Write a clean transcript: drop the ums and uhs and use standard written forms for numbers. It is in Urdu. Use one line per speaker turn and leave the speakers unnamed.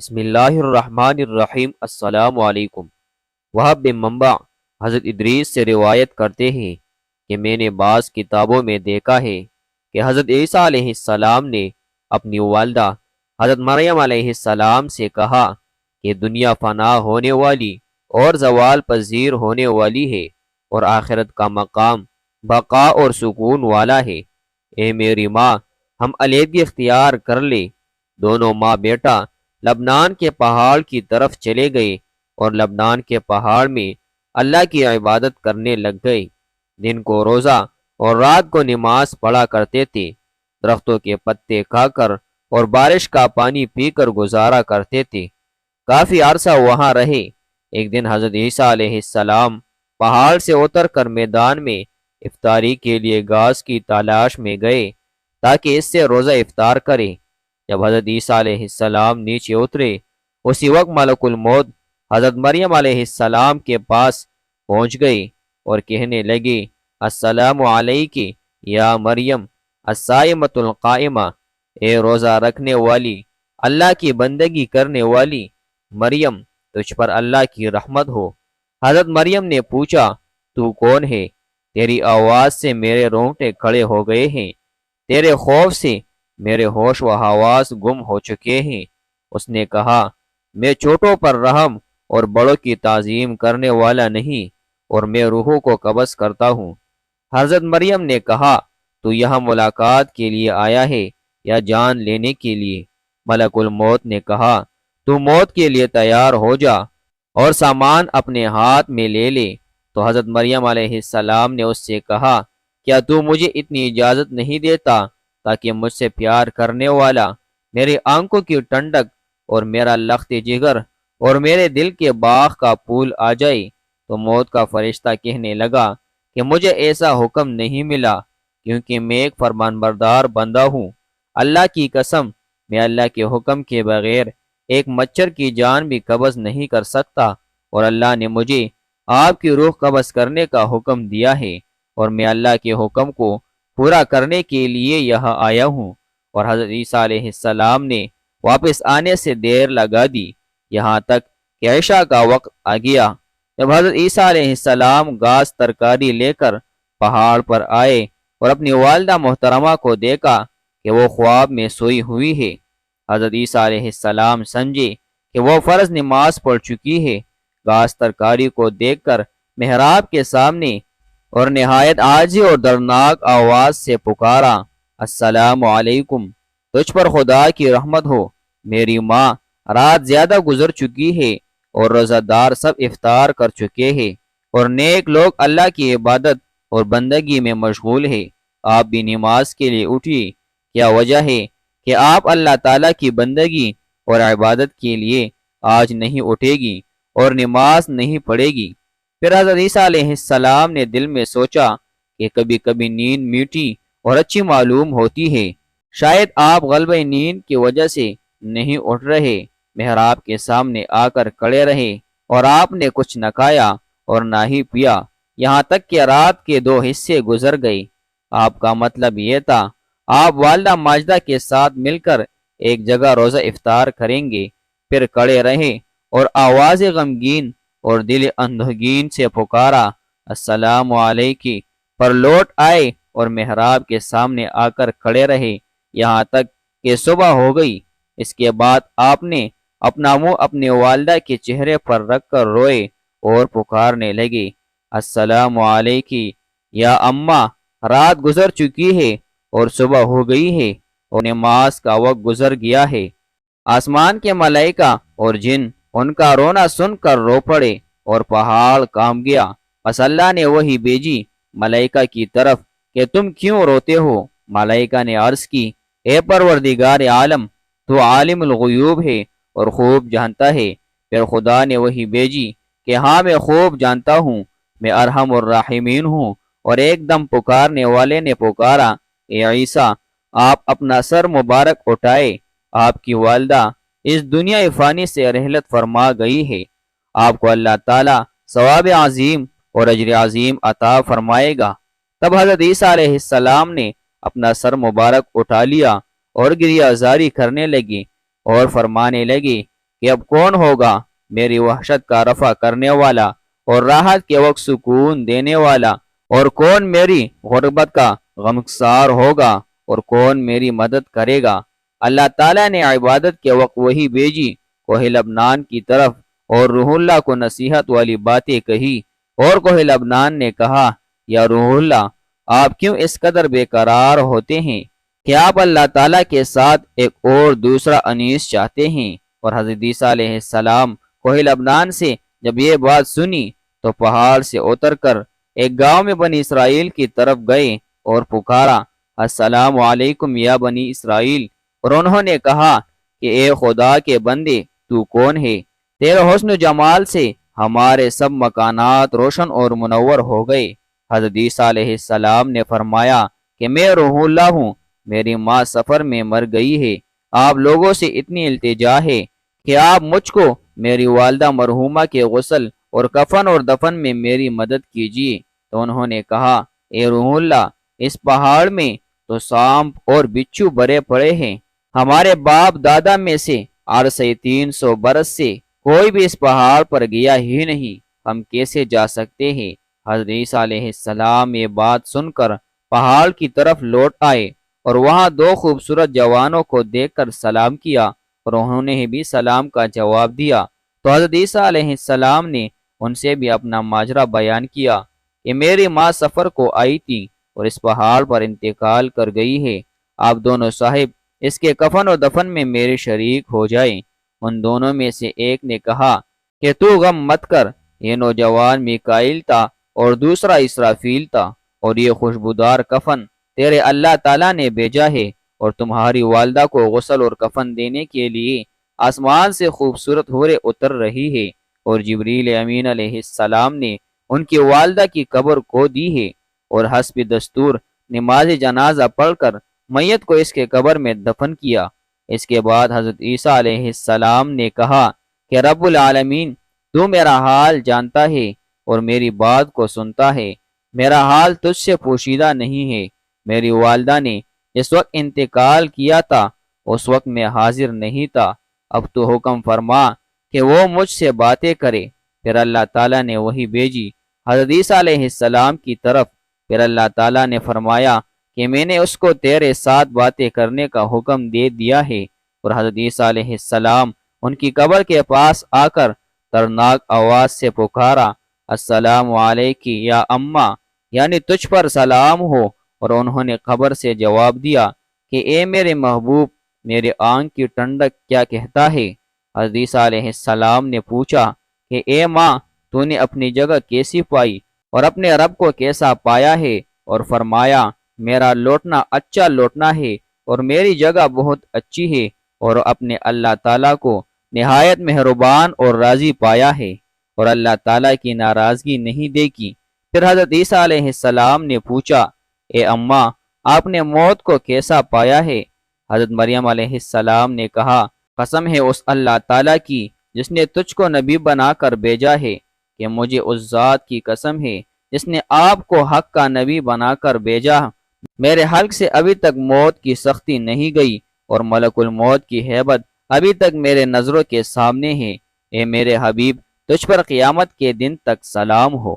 بسم اللہ الرحمن الرحیم۔ السلام علیکم۔ وہب بن منبع حضرت ادریس سے روایت کرتے ہیں کہ میں نے بعض کتابوں میں دیکھا ہے کہ حضرت عیسیٰ علیہ السلام نے اپنی والدہ حضرت مریم علیہ السلام سے کہا کہ دنیا فنا ہونے والی اور زوال پذیر ہونے والی ہے اور آخرت کا مقام بقا اور سکون والا ہے۔ اے میری ماں، ہم علیحدگی اختیار کر لے۔ دونوں ماں بیٹا لبنان کے پہاڑ کی طرف چلے گئے اور لبنان کے پہاڑ میں اللہ کی عبادت کرنے لگ گئے۔ دن کو روزہ اور رات کو نماز پڑھا کرتے تھے، درختوں کے پتے کھا کر اور بارش کا پانی پی کر گزارا کرتے تھے۔ کافی عرصہ وہاں رہے۔ ایک دن حضرت عیسیٰ علیہ السلام پہاڑ سے اتر کر میدان میں افطاری کے لیے گھاس کی تلاش میں گئے تاکہ اس سے روزہ افطار کرے۔ جب حضرت عیسیٰ علیہ السلام نیچے اترے، اسی وقت ملک الموت حضرت مریم علیہ السلام کے پاس پہنچ گئی اور کہنے لگی، السلام علیک یا مریم الصائمۃ القائمہ، اے روزہ رکھنے والی، اللہ کی بندگی کرنے والی مریم، تجھ پر اللہ کی رحمت ہو۔ حضرت مریم نے پوچھا، تو کون ہے؟ تیری آواز سے میرے رونگٹے کھڑے ہو گئے ہیں، تیرے خوف سے میرے ہوش و حواس گم ہو چکے ہیں۔ اس نے کہا، میں چھوٹوں پر رحم اور بڑوں کی تعظیم کرنے والا نہیں، اور میں روحوں کو قبض کرتا ہوں۔ حضرت مریم نے کہا، تو یہاں ملاقات کے لیے آیا ہے یا جان لینے کے لیے؟ ملک الموت نے کہا، تو موت کے لیے تیار ہو جا اور سامان اپنے ہاتھ میں لے لے۔ تو حضرت مریم علیہ السلام نے اس سے کہا، کیا تو مجھے اتنی اجازت نہیں دیتا تاکہ مجھ سے پیار کرنے والا، میری آنکھوں کی ٹھنڈک اور میرا لخت جگر اور میرے دل کے باغ کا پھول آ جائے؟ تو موت کا فرشتہ کہنے لگا کہ مجھے ایسا حکم نہیں ملا، کیونکہ میں ایک فرمان بردار بندہ ہوں۔ اللہ کی قسم، میں اللہ کے حکم کے بغیر ایک مچھر کی جان بھی قبض نہیں کر سکتا، اور اللہ نے مجھے آپ کی روح قبض کرنے کا حکم دیا ہے، اور میں اللہ کے حکم کو پورا کرنے کے لیے یہاں آیا ہوں۔ اور حضرت عیسیٰ علیہ السلام نے واپس آنے سے دیر لگا دی، یہاں تک کہ عشاء کا وقت آ گیا۔ جب حضرت عیسیٰ علیہ السلام گھاس ترکاری لے کر پہاڑ پر آئے اور اپنی والدہ محترمہ کو دیکھا کہ وہ خواب میں سوئی ہوئی ہے، حضرت عیسیٰ علیہ السلام سمجھے کہ وہ فرض نماز پڑھ چکی ہے۔ گھاس ترکاری کو دیکھ کر محراب کے سامنے اور نہایت عاجزی اور دردناک آواز سے پکارا، السلام علیکم، تجھ پر خدا کی رحمت ہو۔ میری ماں، رات زیادہ گزر چکی ہے اور روزہ دار سب افطار کر چکے ہیں، اور نیک لوگ اللہ کی عبادت اور بندگی میں مشغول ہے۔ آپ بھی نماز کے لیے اٹھیے۔ کیا وجہ ہے کہ آپ اللہ تعالیٰ کی بندگی اور عبادت کے لیے آج نہیں اٹھے گی اور نماز نہیں پڑھے گی؟ پھر حضرت عیسیٰ علیہ السلام نے دل میں سوچا کہ کبھی کبھی نیند میٹھی اور اچھی معلوم ہوتی ہے، شاید آپ غلبہ نیند کی وجہ سے نہیں اٹھ رہے۔ محراب کے سامنے آ کر کھڑے رہے اور آپ نے کچھ نہ کھایا اور نہ ہی پیا، یہاں تک کہ رات کے 2 حصے گزر گئے۔ آپ کا مطلب یہ تھا، آپ والدہ ماجدہ کے ساتھ مل کر ایک جگہ روزہ افطار کریں گے۔ پھر کھڑے رہے اور آواز غمگین اور دل اندھگین سے پکارا، السلام علیکم، پر لوٹ آئے اور محراب کے سامنے آ کر کھڑے رہے یہاں تک کہ صبح ہو گئی۔ اس کے بعد آپ نے اپنا منہ اپنے والدہ کے چہرے پر رکھ کر روئے اور پکارنے لگے، السلام علیکم یا اماں، رات گزر چکی ہے اور صبح ہو گئی ہے اور نماز کا وقت گزر گیا ہے۔ آسمان کے ملائکہ اور جن ان کا رونا سن کر رو پڑے اور پہاڑ کانپ گیا۔ پس اللہ نے وحی بھیجی ملائکہ کی طرف کہ تم کیوں روتے ہو؟ ملائکہ نے عرض کی، اے پروردگار عالم، تو عالم الغیوب ہے اور خوب جانتا ہے۔ پھر خدا نے وحی بھیجی کہ ہاں، میں خوب جانتا ہوں، میں ارحم الراحمین ہوں۔ اور ایک دم پکارنے والے نے پکارا، اے عیسیٰ، آپ اپنا سر مبارک اٹھائے، آپ کی والدہ اس دنیا فانی سے رحلت فرما گئی ہے، آپ کو اللہ تعالیٰ ثواب عظیم اور اجر عظیم عطا فرمائے گا۔ تب حضرت عیسیٰ علیہ السلام نے اپنا سر مبارک اٹھا لیا اور گریہ زاری کرنے لگی اور فرمانے لگی کہ اب کون ہوگا میری وحشت کا رفع کرنے والا اور راحت کے وقت سکون دینے والا، اور کون میری غربت کا غمگسار ہوگا، اور کون میری مدد کرے گا۔ اللہ تعالیٰ نے عبادت کے وقت وہی بھیجی کوہ لبنان کی طرف، اور روح اللہ کو نصیحت والی باتیں کہی، اور کوہ لبنان نے کہا یا روح اللہ، آپ کیوں اس قدر بے قرار ہوتے ہیں کہ آپ اللہ تعالیٰ کے ساتھ ایک اور دوسرا انیس چاہتے ہیں؟ اور حضرت عیسیٰ علیہ السلام کوہ لبنان سے جب یہ بات سنی تو پہاڑ سے اتر کر ایک گاؤں میں بنی اسرائیل کی طرف گئے اور پکارا، السلام علیکم یا بنی اسرائیل، اور انہوں نے کہا کہ اے خدا کے بندے، تو کون ہے؟ تیرے حسن و جمال سے ہمارے سب مکانات روشن اور منور ہو گئے۔ حضرت عیسیٰ علیہ السلام نے فرمایا کہ میں روح اللہ ہوں، میری ماں سفر میں مر گئی ہے، آپ لوگوں سے اتنی التجا ہے کہ آپ مجھ کو میری والدہ مرحومہ کے غسل اور کفن اور دفن میں میری مدد کیجیے۔ تو انہوں نے کہا، اے روح اللہ، اس پہاڑ میں تو سانپ اور بچھو بھرے پڑے ہیں، ہمارے باپ دادا میں سے عرصے 300 برس سے کوئی بھی اس پہاڑ پر گیا ہی نہیں، ہم کیسے جا سکتے ہیں؟ حضرت عیسیٰ علیہ السلام یہ بات سن کر پہاڑ کی طرف لوٹ آئے اور وہاں دو خوبصورت جوانوں کو دیکھ کر سلام کیا، اور انہوں نے بھی سلام کا جواب دیا۔ تو حضرت عیسیٰ علیہ السلام نے ان سے بھی اپنا ماجرا بیان کیا کہ میری ماں سفر کو آئی تھی اور اس پہاڑ پر انتقال کر گئی ہے، آپ دونوں صاحب اس کے کفن و دفن میں میرے شریک ہو جائیں۔ ان دونوں میں سے ایک نے کہا کہ تو غم مت کر، یہ نوجوان میکائیل تھا اور دوسرا اسرافیل تھا، اور یہ خوشبودار کفن تیرے اللہ تعالیٰ نے بھیجا ہے، اور تمہاری والدہ کو غسل اور کفن دینے کے لیے آسمان سے خوبصورت حوریں اتر رہی ہے، اور جبریل امین علیہ السلام نے ان کی والدہ کی قبر کو دی ہے، اور حسب دستور نماز جنازہ پڑھ کر میت کو اس کے قبر میں دفن کیا۔ اس کے بعد حضرت عیسیٰ علیہ السلام نے کہا کہ رب العالمین، تو میرا حال جانتا ہے اور میری بات کو سنتا ہے، میرا حال تجھ سے پوشیدہ نہیں ہے۔ میری والدہ نے جس وقت انتقال کیا تھا اس وقت میں حاضر نہیں تھا، اب تو حکم فرما کہ وہ مجھ سے باتیں کرے۔ پھر اللہ تعالیٰ نے وہی بھیجی حضرت عیسیٰ علیہ السلام کی طرف۔ پھر اللہ تعالیٰ نے فرمایا کہ میں نے اس کو تیرے ساتھ باتیں کرنے کا حکم دے دیا ہے، اور حضرت عیسیٰ علیہ السلام ان کی قبر کے پاس آ کر ترناک آواز سے پکارا، السلام علیکی یا اماں، یعنی تجھ پر سلام ہو، اور انہوں نے قبر سے جواب دیا کہ اے میرے محبوب، میرے آنکھ کی ٹھنڈک کیا کہتا ہے؟ حضرت عیسیٰ علیہ السلام نے پوچھا کہ اے ماں، تو نے اپنی جگہ کیسی پائی اور اپنے رب کو کیسا پایا ہے؟ اور فرمایا، میرا لوٹنا اچھا لوٹنا ہے اور میری جگہ بہت اچھی ہے، اور اپنے اللہ تعالیٰ کو نہایت مہربان اور راضی پایا ہے، اور اللہ تعالیٰ کی ناراضگی نہیں دیکھی۔ پھر حضرت عیسیٰ علیہ السلام نے پوچھا، اے اماں، آپ نے موت کو کیسا پایا ہے؟ حضرت مریم علیہ السلام نے کہا، قسم ہے اس اللہ تعالیٰ کی جس نے تجھ کو نبی بنا کر بھیجا ہے، کہ مجھے اس ذات کی قسم ہے جس نے آپ کو حق کا نبی بنا کر بھیجا، میرے حلق سے ابھی تک موت کی سختی نہیں گئی، اور ملک الموت کی ہیبت ابھی تک میرے نظروں کے سامنے ہے۔ اے میرے حبیب، تجھ پر قیامت کے دن تک سلام ہو۔